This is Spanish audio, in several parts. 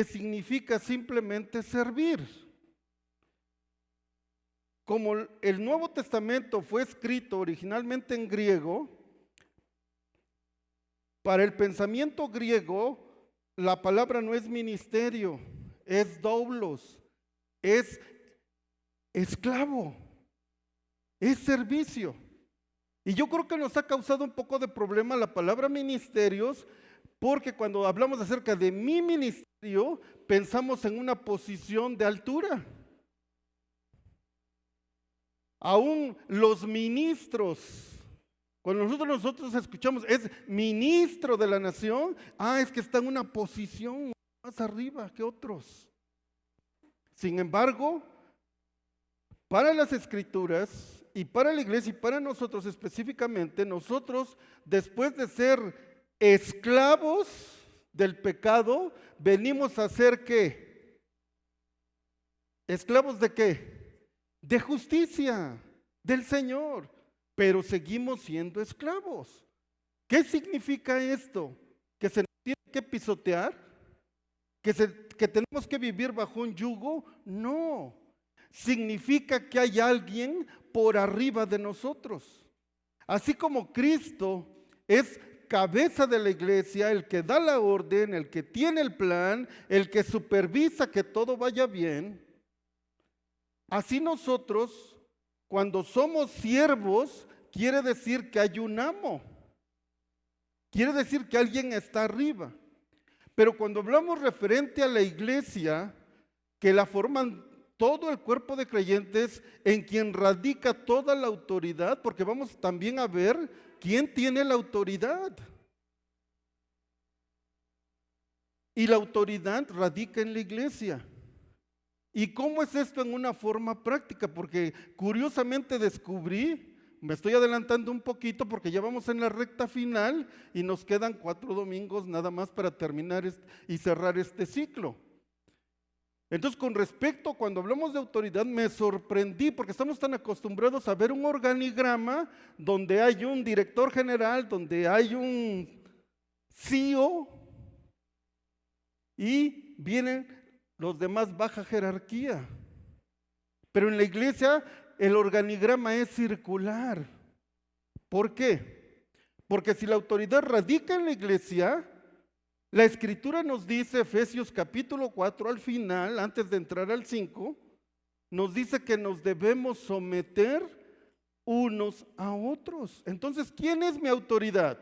que significa simplemente servir. Como el Nuevo Testamento fue escrito originalmente en griego, para el pensamiento griego, la palabra no es ministerio, es doulos, es esclavo, es servicio. Y yo creo que nos ha causado un poco de problema la palabra ministerios, porque cuando hablamos acerca de mi ministerio, pensamos en una posición de altura. Aún los ministros, cuando nosotros escuchamos, es ministro de la nación, es que está en una posición más arriba que otros. Sin embargo, para las escrituras y para la iglesia y para nosotros específicamente, nosotros después de ser esclavos del pecado, venimos a ser ¿qué? ¿Esclavos de qué? De justicia, del Señor, pero seguimos siendo esclavos. ¿Qué significa esto? ¿Que se nos tiene que pisotear? ¿Que tenemos que vivir bajo un yugo? No. Significa que hay alguien por arriba de nosotros. Así como Cristo es cabeza de la iglesia, el que da la orden, el que tiene el plan, el que supervisa que todo vaya bien, así nosotros, cuando somos siervos, quiere decir que hay un amo. Quiere decir que alguien está arriba. Pero cuando hablamos referente a la iglesia, que la forman todo el cuerpo de creyentes, en quien radica toda la autoridad, porque vamos también a ver quién tiene la autoridad. Y la autoridad radica en la iglesia. ¿Y cómo es esto en una forma práctica? Porque curiosamente descubrí, me estoy adelantando un poquito porque ya vamos en la recta final y nos quedan 4 domingos nada más para terminar y cerrar este ciclo. Entonces, con respecto, cuando hablamos de autoridad, me sorprendí porque estamos tan acostumbrados a ver un organigrama donde hay un director general, donde hay un CEO y vienen los demás baja jerarquía. Pero en la iglesia el organigrama es circular. ¿Por qué? Porque si la autoridad radica en la iglesia, la escritura nos dice, Efesios capítulo 4 al final, antes de entrar al 5, nos dice que nos debemos someter unos a otros. Entonces, ¿quién es mi autoridad?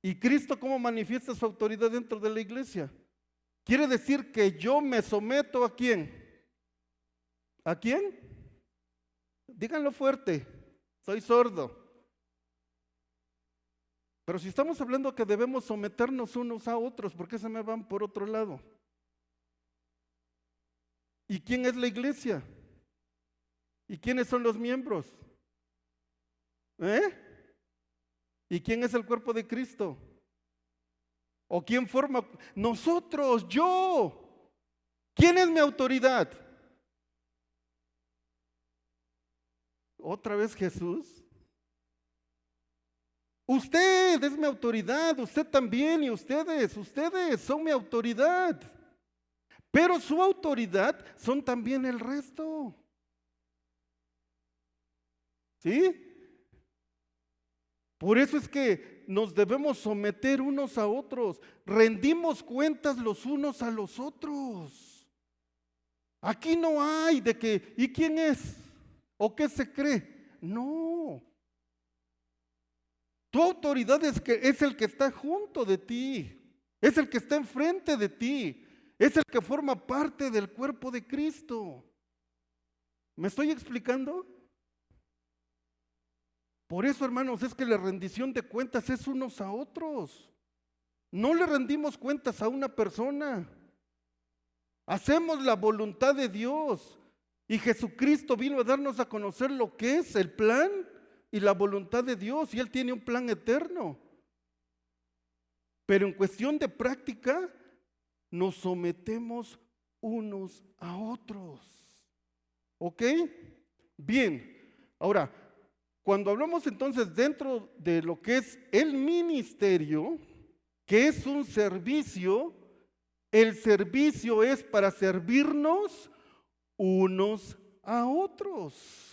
¿Y Cristo cómo manifiesta su autoridad dentro de la iglesia? Quiere decir que yo me someto ¿a quién? ¿A quién? Díganlo fuerte, soy sordo. Pero si estamos hablando que debemos someternos unos a otros, ¿por qué se me van por otro lado? ¿Y quién es la iglesia? ¿Y quiénes son los miembros? ¿Y quién es el cuerpo de Cristo? ¿O quién forma? Nosotros, yo. ¿Quién es mi autoridad? ¿Otra vez Jesús? Usted es mi autoridad, usted también y ustedes son mi autoridad. Pero su autoridad son también el resto. ¿Sí? Por eso es que nos debemos someter unos a otros, rendimos cuentas los unos a los otros. Aquí no hay de que, ¿y quién es? ¿O qué se cree? No. Tu autoridad es el que está junto de ti, es el que está enfrente de ti, es el que forma parte del cuerpo de Cristo. ¿Me estoy explicando? Por eso, hermanos, es que la rendición de cuentas es unos a otros. No le rendimos cuentas a una persona. Hacemos la voluntad de Dios. Y Jesucristo vino a darnos a conocer lo que es el plan y la voluntad de Dios. Y Él tiene un plan eterno. Pero en cuestión de práctica, nos sometemos unos a otros. ¿Ok? Bien. Ahora, Cuando hablamos entonces dentro de lo que es el ministerio, que es un servicio, el servicio es para servirnos unos a otros.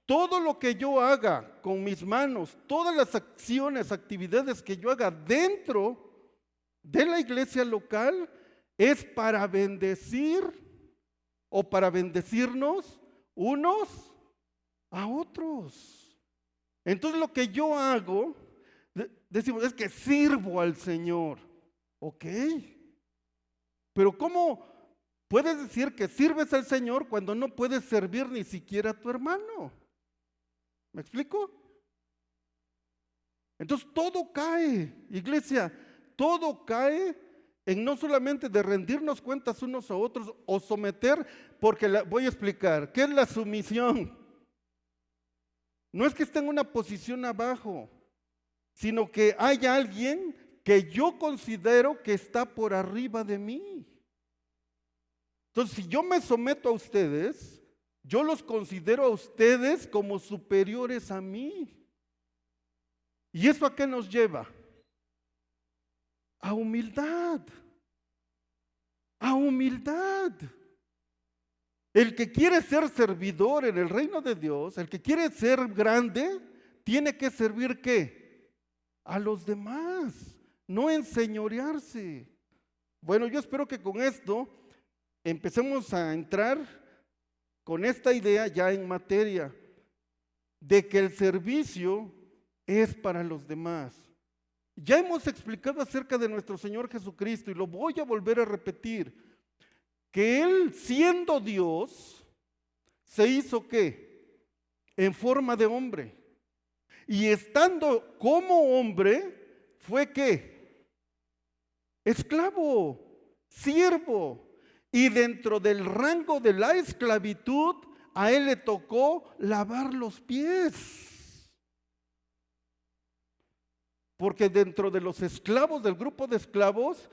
Todo lo que yo haga con mis manos, todas las acciones, actividades que yo haga dentro de la iglesia local es para bendecir o para bendecirnos unos a otros. Entonces lo que yo hago, decimos, es que sirvo al Señor. Ok, pero ¿cómo puedes decir que sirves al Señor cuando no puedes servir ni siquiera a tu hermano? ¿Me explico? Entonces todo cae, iglesia, todo cae en no solamente de rendirnos cuentas unos a otros o someter, porque voy a explicar, ¿qué es la sumisión? No es que esté en una posición abajo, sino que hay alguien que yo considero que está por arriba de mí. Entonces, si yo me someto a ustedes, yo los considero a ustedes como superiores a mí. ¿Y eso a qué nos lleva? A humildad. A humildad. El que quiere ser servidor en el reino de Dios, el que quiere ser grande, tiene que servir ¿qué? A los demás, no enseñorearse. Bueno, yo espero que con esto empecemos a entrar con esta idea ya en materia de que el servicio es para los demás. Ya hemos explicado acerca de nuestro Señor Jesucristo y lo voy a volver a repetir, que Él siendo Dios se hizo ¿qué? En forma de hombre. Y estando como hombre fue ¿qué? Esclavo, siervo. Y dentro del rango de la esclavitud, a él le tocó lavar los pies. Porque dentro de los esclavos, del grupo de esclavos,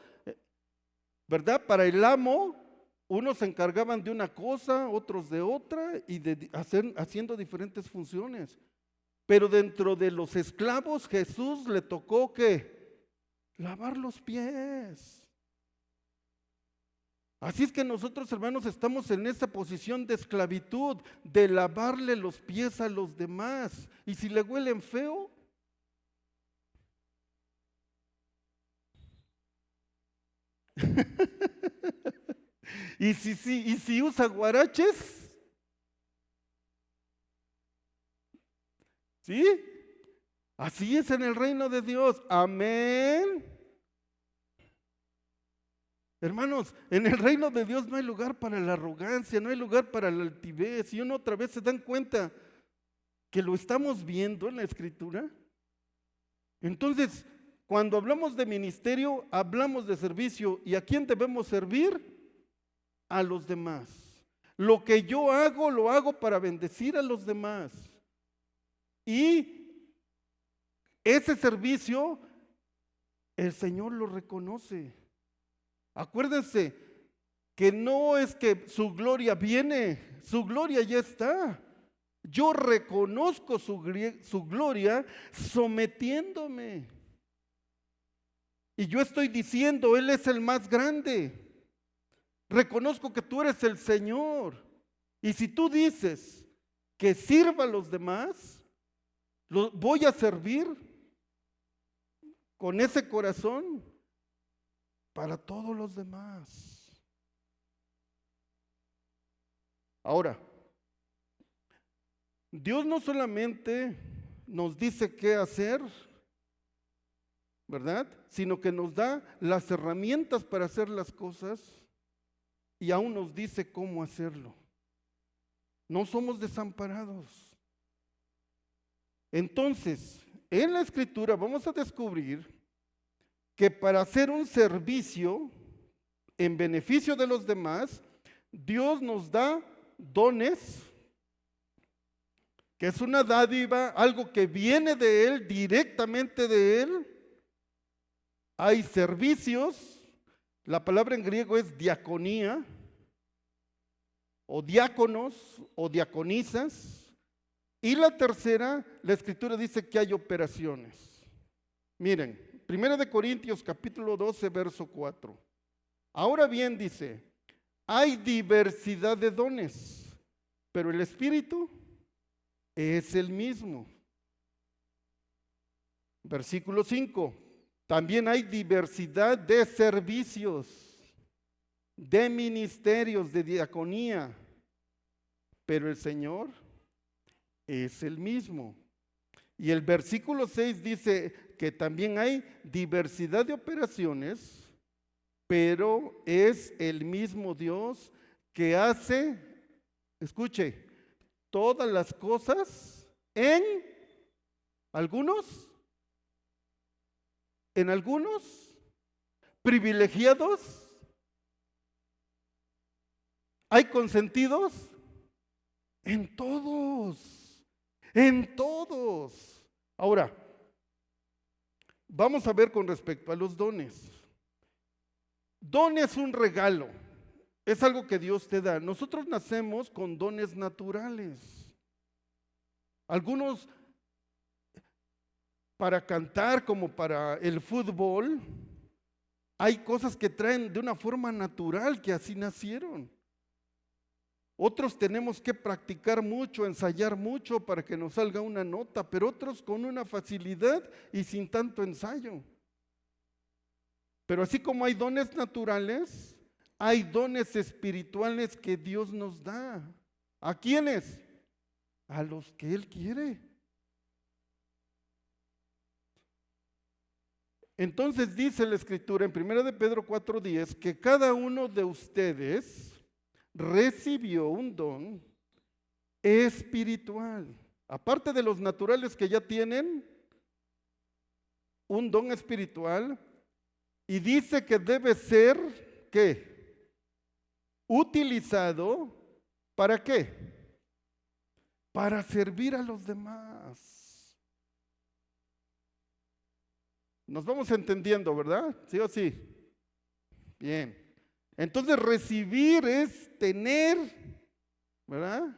¿verdad? Para el amo, unos se encargaban de una cosa, otros de otra, y haciendo diferentes funciones. Pero dentro de los esclavos, Jesús le tocó ¿qué? Lavar los pies. Así es que nosotros, hermanos, estamos en esa posición de esclavitud, de lavarle los pies a los demás. Y si le huelen feo, y si usa guaraches, ¿sí? Así es en el reino de Dios. Amén. Hermanos, en el reino de Dios no hay lugar para la arrogancia, no hay lugar para la altivez. Y uno otra vez se dan cuenta que lo estamos viendo en la Escritura. Entonces, cuando hablamos de ministerio, hablamos de servicio. ¿Y a quién debemos servir? A los demás. Lo que yo hago, lo hago para bendecir a los demás. Y ese servicio, el Señor lo reconoce. Acuérdense que no es que su gloria viene, su gloria ya está. Yo reconozco su gloria sometiéndome. Y yo estoy diciendo, Él es el más grande. Reconozco que tú eres el Señor. Y si tú dices que sirva a los demás, los voy a servir con ese corazón para todos los demás. Ahora, Dios no solamente nos dice qué hacer, ¿verdad? Sino que nos da las herramientas para hacer las cosas y aún nos dice cómo hacerlo. No somos desamparados. Entonces, en la Escritura vamos a descubrir que para hacer un servicio en beneficio de los demás, Dios nos da dones, que es una dádiva, algo que viene de Él, directamente de Él. Hay servicios, la palabra en griego es diaconía, o diáconos, o diaconisas, Y la tercera, la Escritura dice que hay operaciones. Miren, 1 Corintios capítulo 12, verso 4. Ahora bien, dice, hay diversidad de dones, pero el Espíritu es el mismo. Versículo 5. También hay diversidad de servicios, de ministerios, de diaconía, pero el Señor es el mismo. Y el versículo 6 dice que también hay diversidad de operaciones, pero es el mismo Dios que hace, escuche, todas las cosas en algunos, privilegiados, hay consentidos, en todos. Ahora, vamos a ver con respecto a los dones. Don es un regalo, es algo que Dios te da. Nosotros nacemos con dones naturales. Algunos para cantar como para el fútbol, hay cosas que traen de una forma natural, que así nacieron. Otros tenemos que practicar mucho, ensayar mucho para que nos salga una nota, pero otros con una facilidad y sin tanto ensayo. Pero así como hay dones naturales, hay dones espirituales que Dios nos da. ¿A quiénes? A los que Él quiere. Entonces dice la Escritura en 1 de Pedro 4:10 que cada uno de ustedes recibió un don espiritual. Aparte de los naturales que ya tienen, un don espiritual, y dice que debe ser, ¿qué? Utilizado, ¿para qué? Para servir a los demás. Nos vamos entendiendo, ¿verdad? ¿Sí o sí? Bien. Entonces recibir es tener, ¿verdad?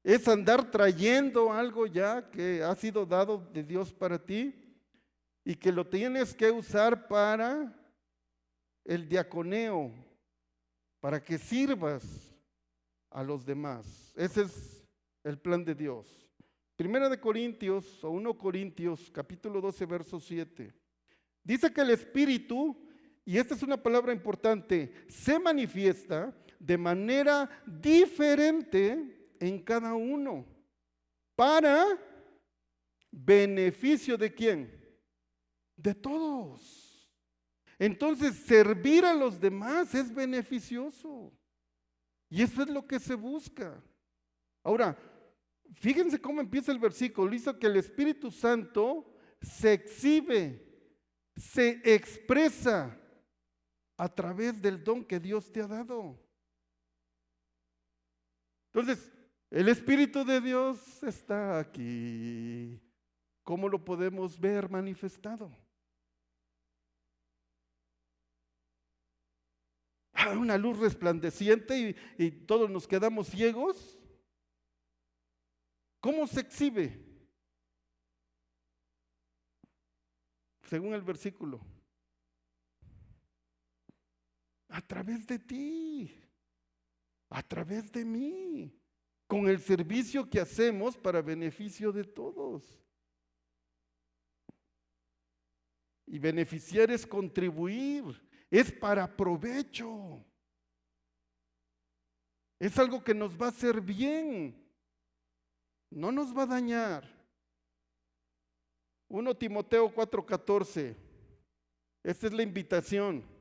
Es andar trayendo algo ya que ha sido dado de Dios para ti y que lo tienes que usar para el diaconeo, para que sirvas a los demás. Ese es el plan de Dios. 1 Corintios, capítulo 12, verso 7. Dice que el Espíritu, y esta es una palabra importante, se manifiesta de manera diferente en cada uno. ¿Para beneficio de quién? De todos. Entonces, servir a los demás es beneficioso. Y eso es lo que se busca. Ahora, fíjense cómo empieza el versículo. Dice que el Espíritu Santo se exhibe, se expresa a través del don que Dios te ha dado. Entonces, el Espíritu de Dios está aquí. ¿Cómo lo podemos ver manifestado? Una luz resplandeciente y todos nos quedamos ciegos. ¿Cómo se exhibe? Según el versículo. A través de ti, a través de mí, con el servicio que hacemos para beneficio de todos. Y beneficiar es contribuir, es para provecho. Es algo que nos va a hacer bien, no nos va a dañar. 1 Timoteo 4:14, esta es la invitación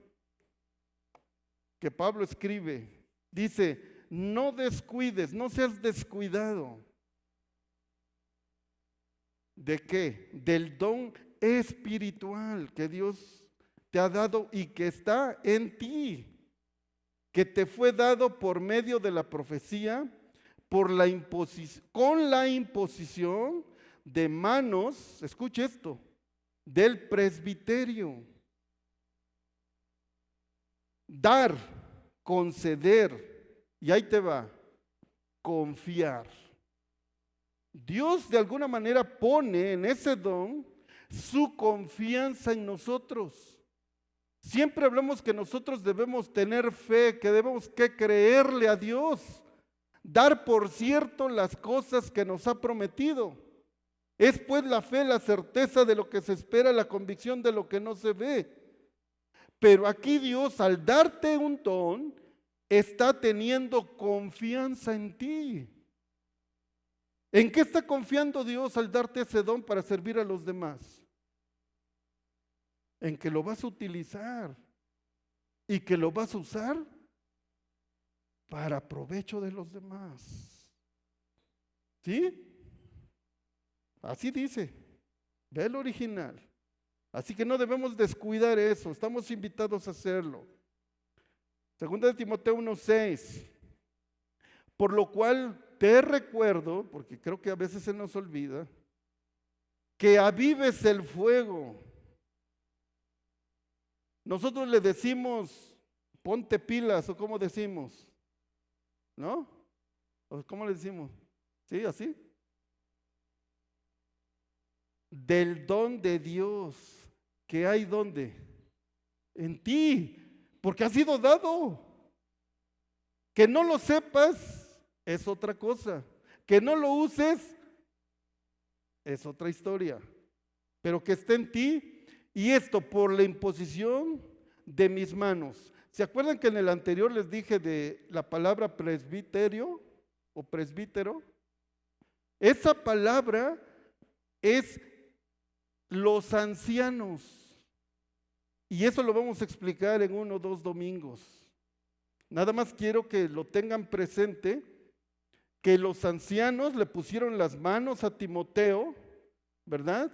que Pablo escribe. Dice, no descuides, no seas descuidado. ¿De qué? Del don espiritual que Dios te ha dado y que está en ti, que te fue dado por medio de la profecía, con la imposición de manos, escuche esto, del presbiterio. Dar, conceder, y ahí te va, confiar. Dios de alguna manera pone en ese don su confianza en nosotros. Siempre hablamos que nosotros debemos tener fe, que debemos que creerle a Dios, dar por cierto las cosas que nos ha prometido. Es pues la fe, la certeza de lo que se espera, la convicción de lo que no se ve. Pero aquí Dios, al darte un don, está teniendo confianza en ti. ¿En qué está confiando Dios al darte ese don para servir a los demás? En que lo vas a utilizar y que lo vas a usar para provecho de los demás. ¿Sí? Así dice, ve el original. Así que no debemos descuidar eso, estamos invitados a hacerlo. Segunda de Timoteo 1:6. Por lo cual te recuerdo, porque creo que a veces se nos olvida, que avives el fuego. Nosotros le decimos, ponte pilas, o ¿cómo decimos? ¿No? ¿O cómo le decimos? ¿Sí? ¿Así? Del don de Dios, que hay ¿dónde? En ti, porque ha sido dado. Que no lo sepas es otra cosa. Que no lo uses es otra historia. Pero que esté en ti, y esto por la imposición de mis manos. ¿Se acuerdan que en el anterior les dije de la palabra presbiterio o presbítero? Esa palabra es los ancianos. Y eso lo vamos a explicar en 1 o 2 domingos. Nada más quiero que lo tengan presente, que los ancianos le pusieron las manos a Timoteo, ¿verdad?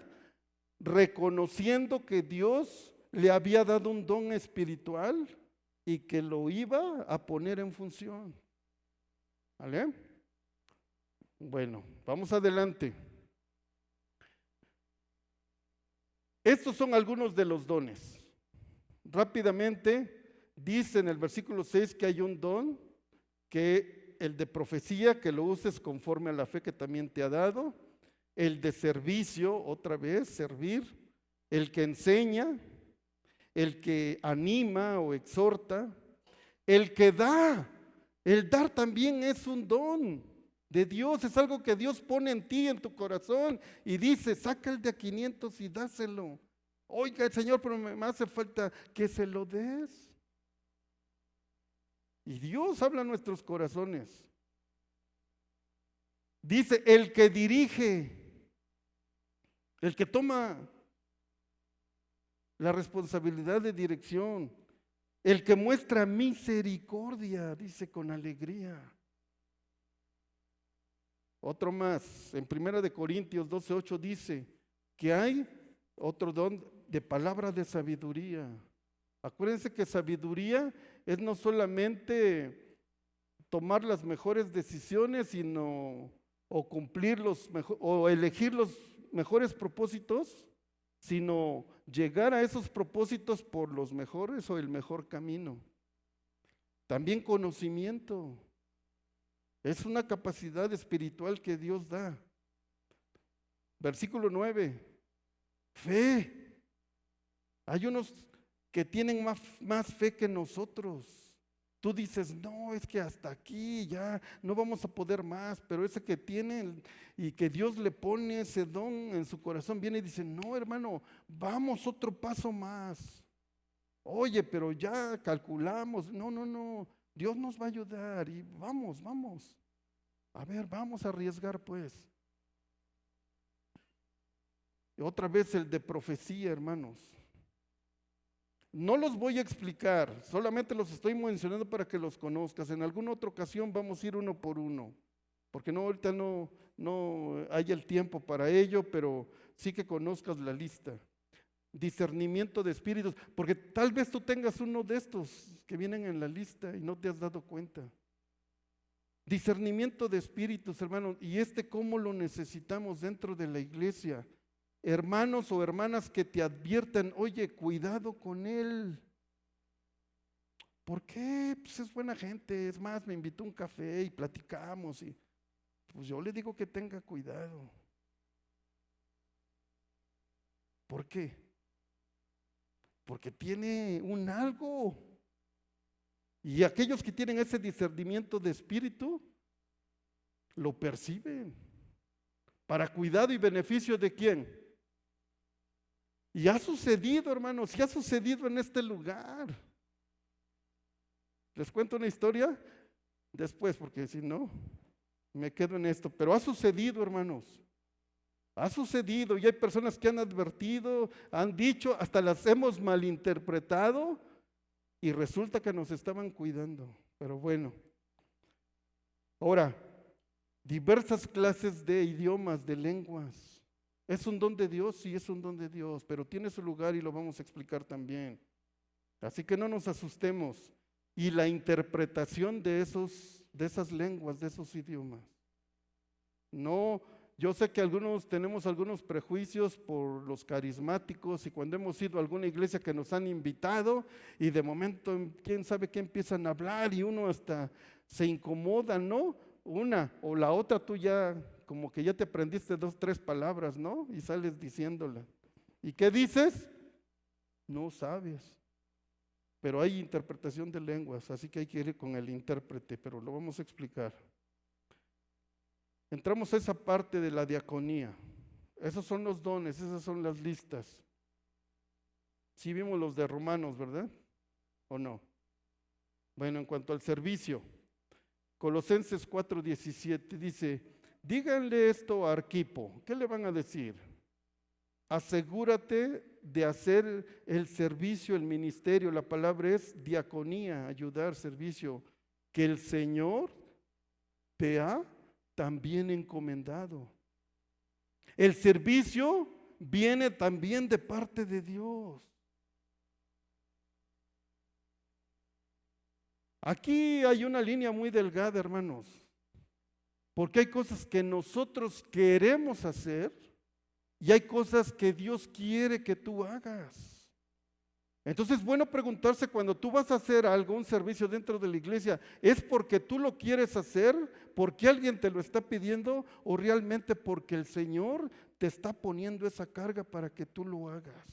Reconociendo que Dios le había dado un don espiritual y que lo iba a poner en función. ¿Vale? Bueno, vamos adelante. Estos son algunos de los dones. Rápidamente, dice en el versículo 6 que hay un don, que el de profecía, que lo uses conforme a la fe que también te ha dado, el de servicio, otra vez, servir, el que enseña, el que anima o exhorta, el que da. El dar también es un don de Dios, es algo que Dios pone en ti, en tu corazón, y dice, saca el de a 500 y dáselo. Oiga, Señor, pero me hace falta que se lo des. Y Dios habla a nuestros corazones. Dice, el que dirige, el que toma la responsabilidad de dirección, el que muestra misericordia, dice con alegría. Otro más, en 1 Corintios 12:8 dice que hay otro don de palabra de sabiduría. Acuérdense que sabiduría es no solamente tomar las mejores decisiones, sino o cumplir o elegir los mejores propósitos, sino llegar a esos propósitos por los mejores o el mejor camino. También conocimiento. Es una capacidad espiritual que Dios da. Versículo 9. Fe. Hay unos que tienen más fe que nosotros. Tú dices, no, es que hasta aquí ya no vamos a poder más, pero ese que tiene y que Dios le pone ese don en su corazón, viene y dice, no, hermano, vamos otro paso más. Oye, pero ya calculamos, no, Dios nos va a ayudar y vamos. A ver, vamos a arriesgar pues. Y otra vez el de profecía, hermanos. No los voy a explicar, solamente los estoy mencionando para que los conozcas. En alguna otra ocasión vamos a ir uno por uno, porque ahorita no hay el tiempo para ello, pero sí que conozcas la lista. Discernimiento de espíritus, porque tal vez tú tengas uno de estos que vienen en la lista y no te has dado cuenta. Discernimiento de espíritus, hermanos, y cómo lo necesitamos dentro de la iglesia. Hermanos o hermanas que te adviertan, oye, cuidado con él. ¿Por qué? Pues es buena gente, es más, me invitó a un café y platicamos. Pues yo le digo que tenga cuidado. ¿Por qué? Porque tiene un algo. Y aquellos que tienen ese discernimiento de espíritu, lo perciben. ¿Para cuidado y beneficio de quién? Y ha sucedido, hermanos, y ha sucedido en este lugar. Les cuento una historia después, porque si no, me quedo en esto. Pero ha sucedido, hermanos. Ha sucedido y hay personas que han advertido, han dicho, hasta las hemos malinterpretado y resulta que nos estaban cuidando. Pero bueno, ahora, diversas clases de idiomas, de lenguas. ¿Es un don de Dios? Sí, es un don de Dios, pero tiene su lugar y lo vamos a explicar también. Así que no nos asustemos. Y la interpretación de esas lenguas, de esos idiomas. No, yo sé que tenemos algunos prejuicios por los carismáticos y cuando hemos ido a alguna iglesia que nos han invitado y de momento quién sabe qué empiezan a hablar y uno hasta se incomoda, ¿no? Una o la otra tú ya como que ya te aprendiste 2, 3 palabras, ¿no? Y sales diciéndola. ¿Y qué dices? No sabes. Pero hay interpretación de lenguas, así que hay que ir con el intérprete, pero lo vamos a explicar. Entramos a esa parte de la diaconía. Esos son los dones, esas son las listas. Sí vimos los de Romanos, ¿verdad? ¿O no? Bueno, en cuanto al servicio, Colosenses 4:17 dice, díganle esto a Arquipo. ¿Qué le van a decir? Asegúrate de hacer el servicio, el ministerio. La palabra es diaconía, ayudar, servicio, que el Señor te ha también encomendado. El servicio viene también de parte de Dios. Aquí hay una línea muy delgada, hermanos, porque hay cosas que nosotros queremos hacer y hay cosas que Dios quiere que tú hagas. Entonces es bueno preguntarse cuando tú vas a hacer algo, un servicio dentro de la iglesia, ¿es porque tú lo quieres hacer, porque alguien te lo está pidiendo o realmente porque el Señor te está poniendo esa carga para que tú lo hagas?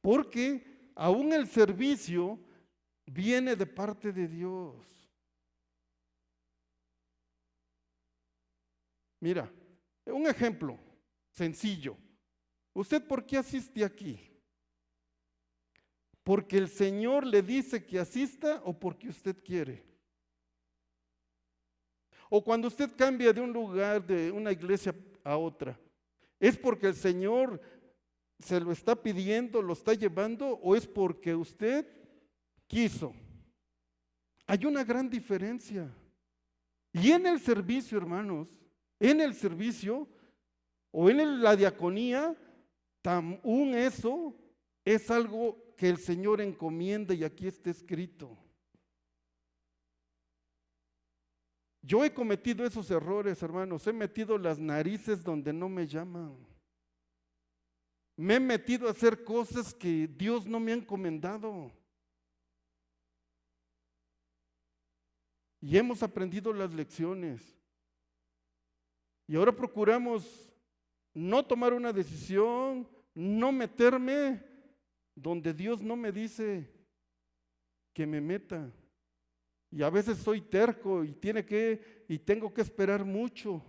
Porque aún el servicio viene de parte de Dios. Mira, un ejemplo sencillo. ¿Usted por qué asiste aquí? ¿Porque el Señor le dice que asista o porque usted quiere? O cuando usted cambia de un lugar, de una iglesia a otra, ¿es porque el Señor se lo está pidiendo, lo está llevando o es porque usted quiso? Hay una gran diferencia. Y en el servicio, hermanos, en el servicio o en la diaconía, aún eso es algo que el Señor encomienda y aquí está escrito. Yo he cometido esos errores, hermanos, he metido las narices donde no me llaman. Me he metido a hacer cosas que Dios no me ha encomendado. Y hemos aprendido las lecciones. Y ahora procuramos no tomar una decisión, no meterme donde Dios no me dice que me meta. Y a veces soy terco y tengo que esperar mucho.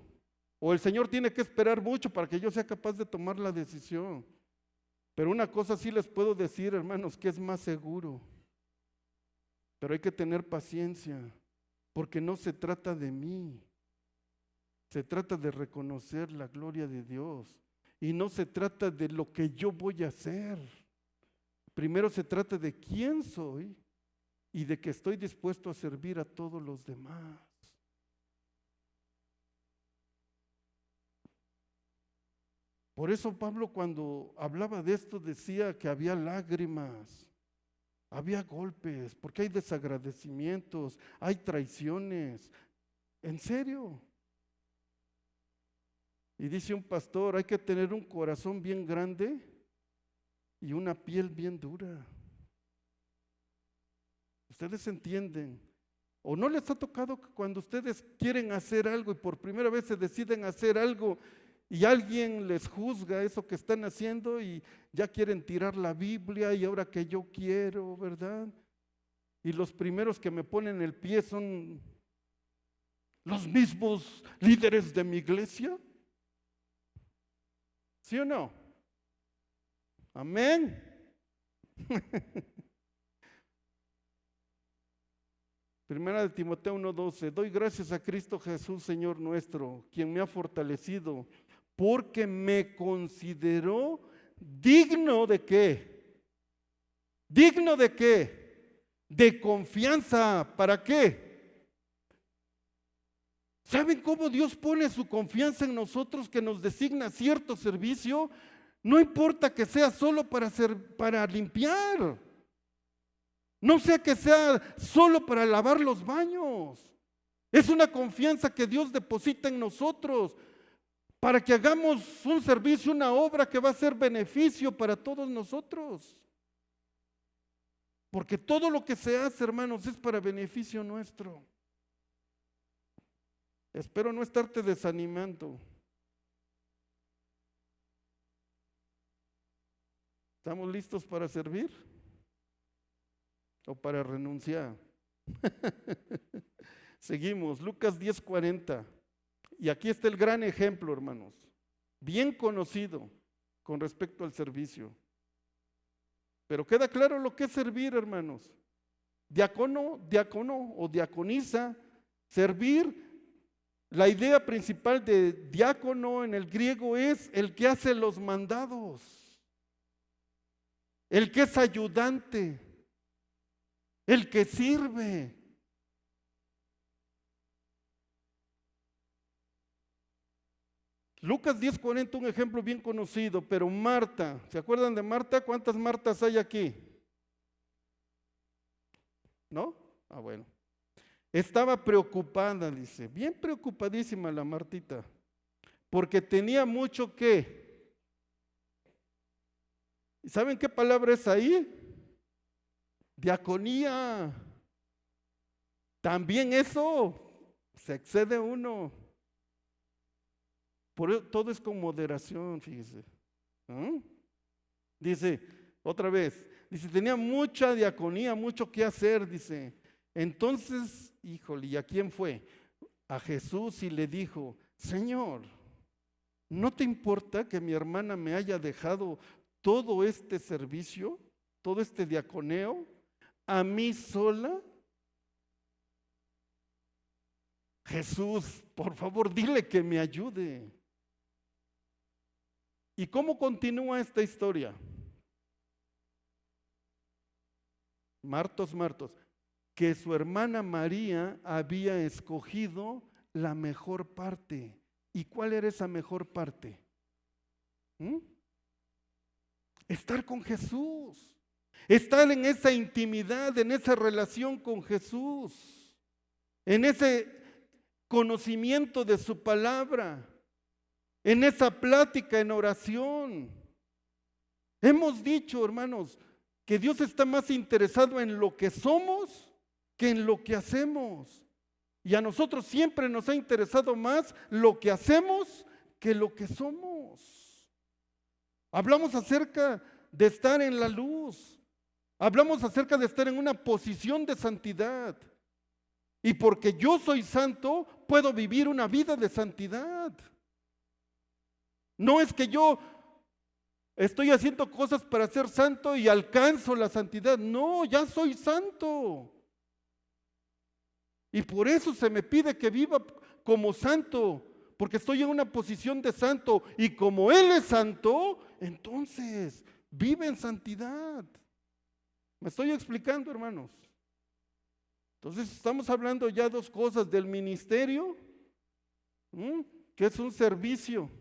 O el Señor tiene que esperar mucho para que yo sea capaz de tomar la decisión. Pero una cosa sí les puedo decir, hermanos, que es más seguro. Pero hay que tener paciencia, porque no se trata de mí. Se trata de reconocer la gloria de Dios. Y no se trata de lo que yo voy a hacer. Primero se trata de quién soy y de que estoy dispuesto a servir a todos los demás. Por eso Pablo cuando hablaba de esto decía que había lágrimas, había golpes, porque hay desagradecimientos, hay traiciones. ¿En serio? Y dice un pastor, hay que tener un corazón bien grande y una piel bien dura. Ustedes entienden. ¿O no les ha tocado que cuando ustedes quieren hacer algo y por primera vez se deciden hacer algo y alguien les juzga eso que están haciendo y ya quieren tirar la Biblia y ahora que yo quiero, ¿verdad? Y los primeros que me ponen el pie son los mismos líderes de mi iglesia? ¿Sí o no? Amén. Primera de Timoteo 1:12, doy gracias a Cristo Jesús, Señor nuestro, quien me ha fortalecido, porque me consideró digno de ¿qué? ¿Digno de qué? De confianza. ¿Para qué? ¿Saben cómo Dios pone su confianza en nosotros, que nos designa cierto servicio? No importa que sea solo para limpiar. No sea que sea solo para lavar los baños. Es una confianza que Dios deposita en nosotros para que hagamos un servicio, una obra que va a ser beneficio para todos nosotros. Porque todo lo que se hace, hermanos, es para beneficio nuestro. Espero no estarte desanimando. ¿Estamos listos para servir? ¿O para renunciar? Seguimos, Lucas 10:40. Y aquí está el gran ejemplo, hermanos, bien conocido con respecto al servicio. Pero queda claro lo que es servir, hermanos. Diácono o diaconisa, servir. La idea principal de diácono en el griego es el que hace los mandados, el que es ayudante, el que sirve. Lucas 10:40, un ejemplo bien conocido, pero Marta, ¿se acuerdan de Marta? ¿Cuántas Martas hay aquí? ¿No? Ah, bueno. Estaba preocupada, dice, bien preocupadísima la Martita, porque tenía mucho que. ¿Saben qué palabra es ahí? Diaconía. También eso se excede uno. Por eso todo es con moderación, fíjese. ¿Mm? Dice, otra vez, dice, tenía mucha diaconía, mucho que hacer, dice. Entonces, híjole, ¿y a quién fue? A Jesús, y le dijo, Señor, ¿no te importa que mi hermana me haya dejado todo este servicio, todo este diaconeo, a mí sola? Jesús, por favor, dile que me ayude. ¿Y cómo continúa esta historia? Martos, que su hermana María había escogido la mejor parte. ¿Y cuál era esa mejor parte? Estar con Jesús, estar en esa intimidad, en esa relación con Jesús, en ese conocimiento de su palabra, en esa plática en oración. Hemos dicho, hermanos, que Dios está más interesado en lo que somos que en lo que hacemos. Y a nosotros siempre nos ha interesado más lo que hacemos que lo que somos. Hablamos acerca de estar en la luz. Hablamos acerca de estar en una posición de santidad. Y porque yo soy santo, puedo vivir una vida de santidad. No es que yo estoy haciendo cosas para ser santo y alcanzo la santidad. No, ya soy santo. Y por eso se me pide que viva como santo, porque estoy en una posición de santo. Y como Él es santo, entonces vive en santidad. ¿Me estoy explicando, hermanos? Entonces estamos hablando ya dos cosas: del ministerio, que es un servicio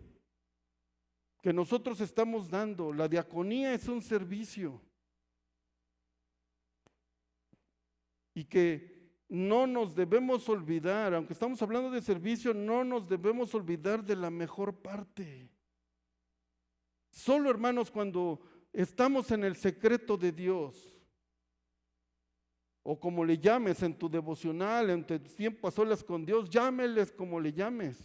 que nosotros estamos dando. La diaconía es un servicio. Y que no nos debemos olvidar, aunque estamos hablando de servicio, no nos debemos olvidar de la mejor parte. Solo, hermanos, cuando estamos en el secreto de Dios, o como le llames en tu devocional, en tu tiempo a solas con Dios, llámeles como le llames.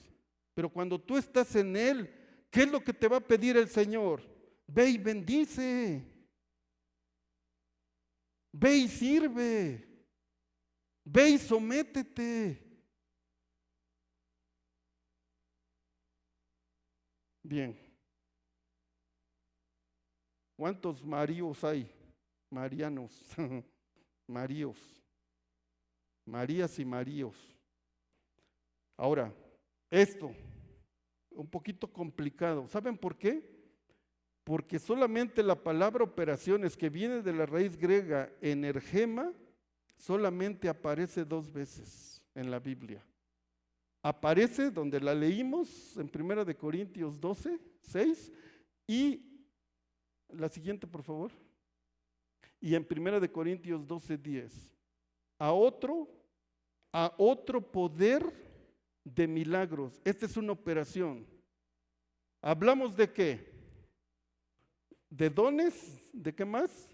Pero cuando tú estás en Él, ¿qué es lo que te va a pedir el Señor? Ve y bendice. Ve y sirve. Ve y sométete. Bien. ¿Cuántos Maríos hay? Marianos. Maríos. Marías y Maríos. Ahora, esto, un poquito complicado. ¿Saben por qué? Porque solamente la palabra operaciones, que viene de la raíz griega energema, solamente aparece 2 veces en la Biblia. Aparece donde la leímos en 1 de Corintios 12, 6, y la siguiente, por favor. Y en 1 de Corintios 12, 10. A otro poder de milagros. Esta es una operación. ¿Hablamos de qué? ¿De dones? ¿De qué más?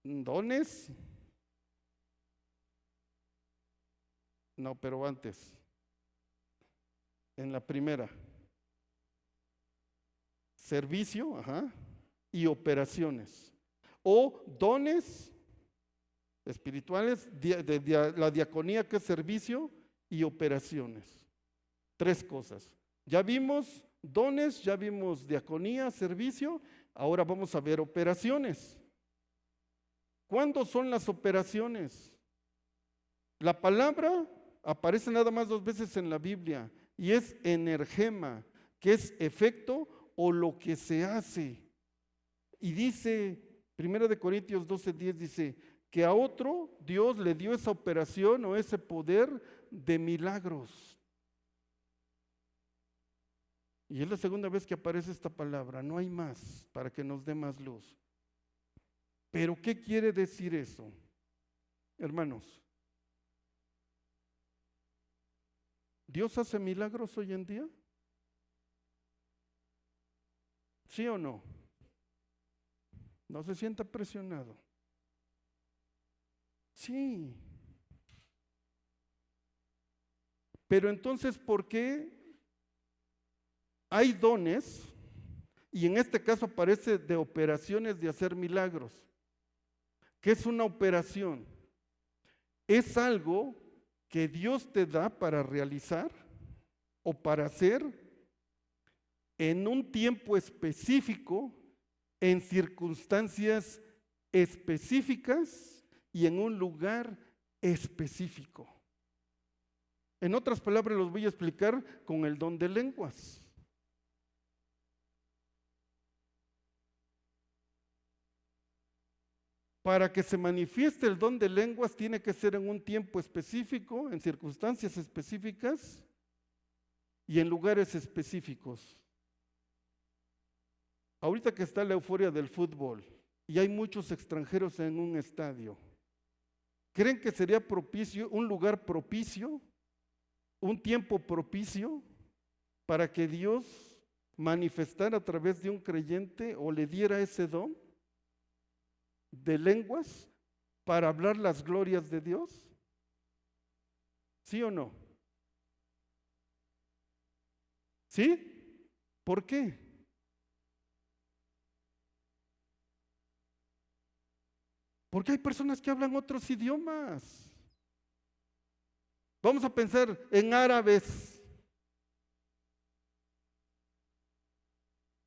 ¿Dones? No, pero antes. En la primera. Servicio, y operaciones. O dones espirituales, la diaconía, que es servicio, y operaciones. 3 cosas. Ya vimos dones, ya vimos diaconía, servicio, ahora vamos a ver operaciones. ¿Cuándo son las operaciones? La palabra aparece nada más 2 veces en la Biblia y es energema, que es efecto o lo que se hace. Y dice, 1 de Corintios 12:10 dice, que a otro Dios le dio esa operación o ese poder de milagros. Y es la segunda vez que aparece esta palabra, no hay más, para que nos dé más luz. Pero ¿qué quiere decir eso? Hermanos, ¿Dios hace milagros hoy en día? ¿Sí o no? No se sienta presionado. Sí. Pero entonces, ¿por qué hay dones? Y en este caso aparece de operaciones de hacer milagros. ¿Qué es una operación? Es algo que Dios te da para realizar o para hacer en un tiempo específico, en circunstancias específicas y en un lugar específico. En otras palabras, los voy a explicar con el don de lenguas. Para que se manifieste el don de lenguas tiene que ser en un tiempo específico, en circunstancias específicas y en lugares específicos. Ahorita que está la euforia del fútbol y hay muchos extranjeros en un estadio, ¿creen que sería propicio, un lugar propicio, un tiempo propicio para que Dios manifestara a través de un creyente o le diera ese don de lenguas para hablar las glorias de Dios? ¿Sí o no? ¿Sí? ¿Por qué? Porque hay personas que hablan otros idiomas. Vamos a pensar en árabes.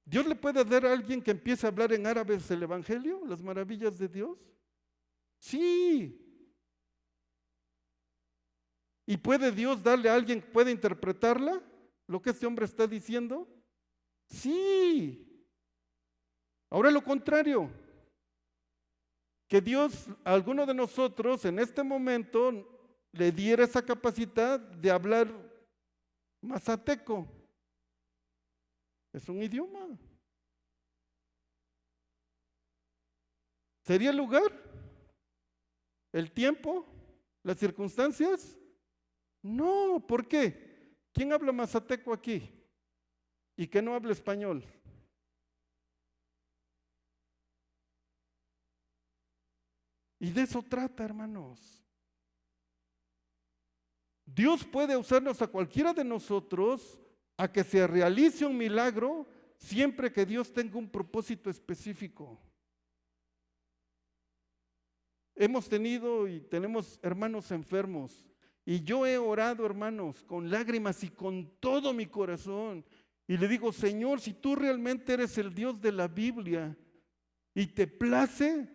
¿Dios le puede dar a alguien que empiece a hablar en árabes el evangelio, las maravillas de Dios? Sí. ¿Y puede Dios darle a alguien que pueda interpretarla, lo que este hombre está diciendo? Sí. Ahora lo contrario, que Dios a alguno de nosotros en este momento le diera esa capacidad de hablar mazateco. Es un idioma. ¿Sería el lugar? ¿El tiempo? ¿Las circunstancias? No, ¿por qué? ¿Quién habla mazateco aquí? ¿Y que no habla español? Y de eso trata, hermanos. Dios puede usarnos a cualquiera de nosotros a que se realice un milagro siempre que Dios tenga un propósito específico. Hemos tenido y tenemos hermanos enfermos y yo he orado, hermanos, con lágrimas y con todo mi corazón. Y le digo, Señor, si tú realmente eres el Dios de la Biblia y te place,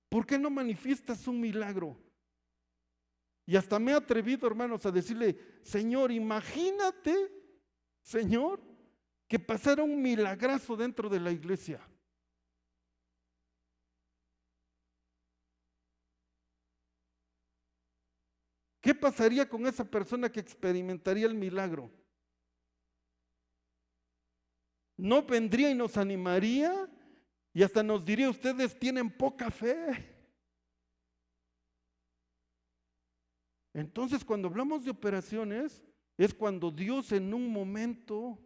¿por qué no manifiestas un milagro? Y hasta me he atrevido, hermanos, a decirle, Señor, imagínate, Señor, que pasara un milagrazo dentro de la iglesia. ¿Qué pasaría con esa persona que experimentaría el milagro? ¿No vendría y nos animaría? Y hasta nos diría, ustedes tienen poca fe. Entonces, cuando hablamos de operaciones, es cuando Dios en un momento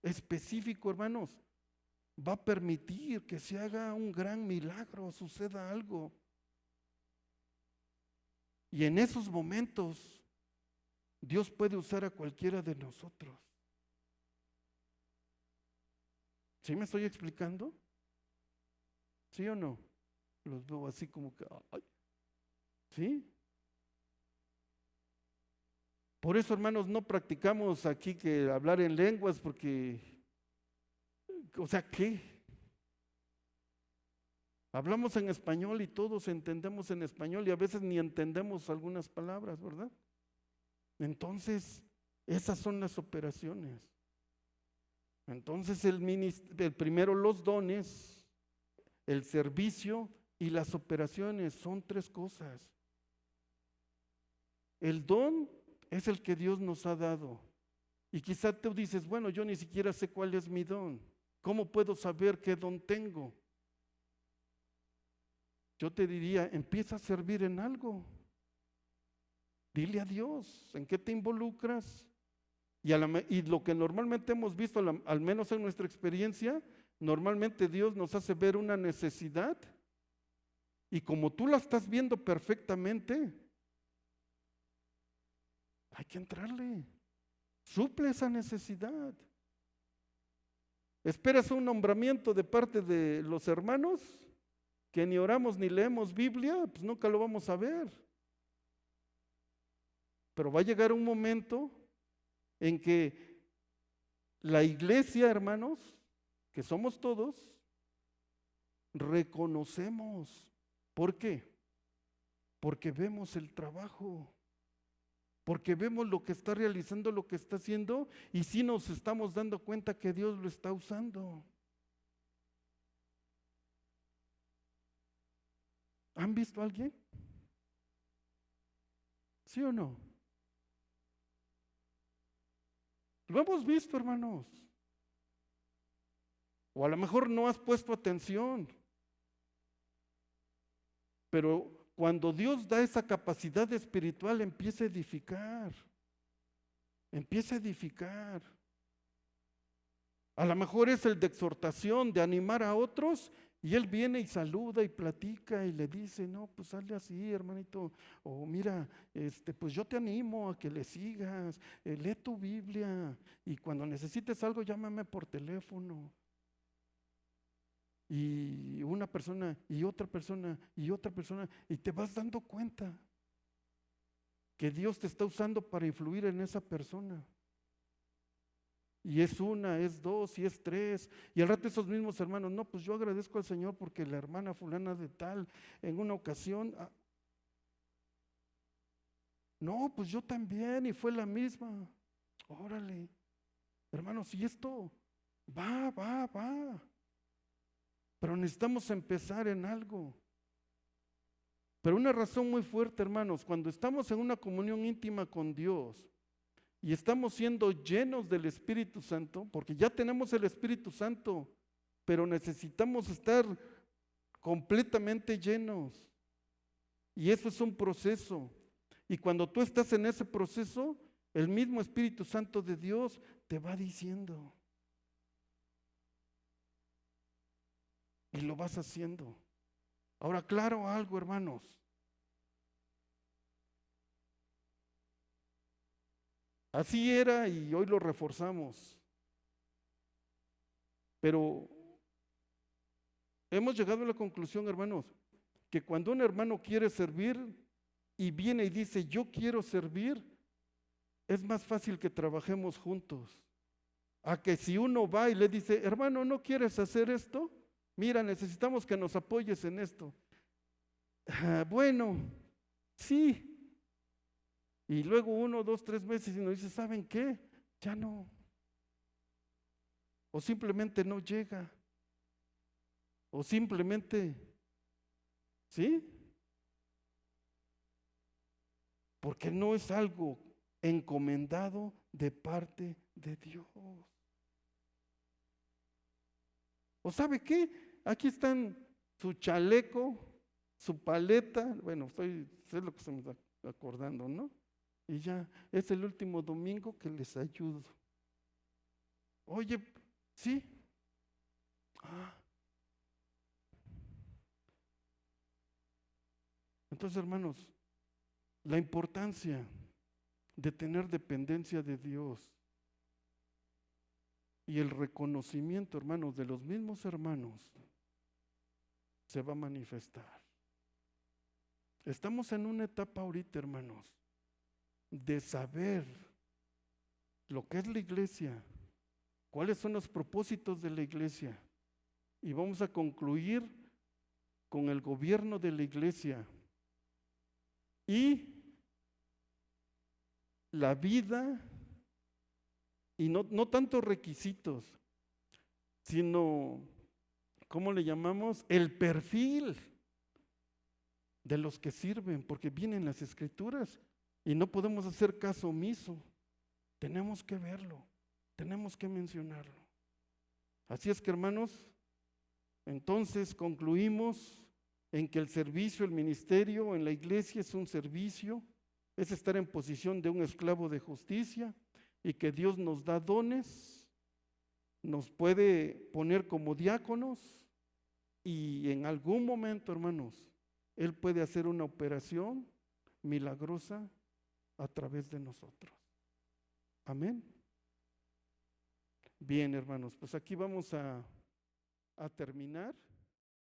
específico, hermanos, va a permitir que se haga un gran milagro, suceda algo. Y en esos momentos, Dios puede usar a cualquiera de nosotros. ¿Sí me estoy explicando? ¿Sí o no? Los veo así como que, ay, ¿sí? Por eso, hermanos, no practicamos aquí que hablar en lenguas porque, o sea, ¿qué? Hablamos en español y todos entendemos en español y a veces ni entendemos algunas palabras, ¿verdad? Entonces, esas son las operaciones. Entonces, el primero los dones, el servicio y las operaciones son tres cosas. El don es el que Dios nos ha dado. Y quizá tú dices, bueno, yo ni siquiera sé cuál es mi don. ¿Cómo puedo saber qué don tengo? Yo te diría, empieza a servir en algo. Dile a Dios, ¿en qué te involucras? Y lo que normalmente hemos visto, al menos en nuestra experiencia, normalmente Dios nos hace ver una necesidad y como tú la estás viendo perfectamente, hay que entrarle. Suple esa necesidad. ¿Esperas un nombramiento de parte de los hermanos? Que ni oramos ni leemos Biblia, pues nunca lo vamos a ver. Pero va a llegar un momento en que la iglesia, hermanos, que somos todos, reconocemos. ¿Por qué? Porque vemos el trabajo, porque vemos lo que está realizando, lo que está haciendo, y sí nos estamos dando cuenta que Dios lo está usando. ¿Han visto a alguien? ¿Sí o no? Lo hemos visto, hermanos. O a lo mejor no has puesto atención. Pero cuando Dios da esa capacidad espiritual, empieza a edificar. Empieza a edificar. A lo mejor es el de exhortación, de animar a otros, y él viene y saluda y platica y le dice, no, pues hazle así, hermanito, o mira, pues yo te animo a que le sigas, lee tu Biblia, y cuando necesites algo, llámame por teléfono. Y una persona, y otra persona, y otra persona, y te vas dando cuenta que Dios te está usando para influir en esa persona. Y es una, es dos, y es tres. Y al rato esos mismos hermanos, no, pues yo agradezco al Señor porque la hermana fulana de tal, en una ocasión, no, pues yo también, y fue la misma. Órale, hermanos, y esto va. Pero necesitamos empezar en algo. Pero una razón muy fuerte, hermanos, cuando estamos en una comunión íntima con Dios y estamos siendo llenos del Espíritu Santo, porque ya tenemos el Espíritu Santo, pero necesitamos estar completamente llenos. Y eso es un proceso. Y cuando tú estás en ese proceso, el mismo Espíritu Santo de Dios te va diciendo. Y lo vas haciendo. Ahora, claro algo, hermanos. Así era y hoy lo reforzamos. Pero hemos llegado a la conclusión, hermanos, que cuando un hermano quiere servir y viene y dice, yo quiero servir, es más fácil que trabajemos juntos. A que si uno va y le dice, hermano, ¿no quieres hacer esto? Mira, necesitamos que nos apoyes en esto. Bueno, sí. Y luego 1, 2, 3 meses y nos dice, ¿saben qué? Ya no. O simplemente no llega. O simplemente, ¿sí? Porque no es algo encomendado de parte de Dios. ¿O sabe qué? Aquí están su chaleco, su paleta, bueno, sé lo que se me está acordando, ¿no? Y ya, es el último domingo que les ayudo. Oye, sí. Entonces, hermanos, la importancia de tener dependencia de Dios y el reconocimiento, hermanos, de los mismos hermanos se va a manifestar. Estamos en una etapa ahorita, hermanos, de saber lo que es la iglesia, cuáles son los propósitos de la iglesia. Y vamos a concluir con el gobierno de la iglesia y la vida, y no tantos requisitos, sino, ¿cómo le llamamos? El perfil de los que sirven, porque vienen las escrituras y no podemos hacer caso omiso. Tenemos que verlo, tenemos que mencionarlo. Así es que, hermanos, entonces concluimos en que el servicio, el ministerio en la iglesia es un servicio, es estar en posición de un esclavo de justicia y que Dios nos da dones, nos puede poner como diáconos y en algún momento, hermanos, Él puede hacer una operación milagrosa a través de nosotros. Amén. Bien, hermanos, pues aquí vamos a terminar.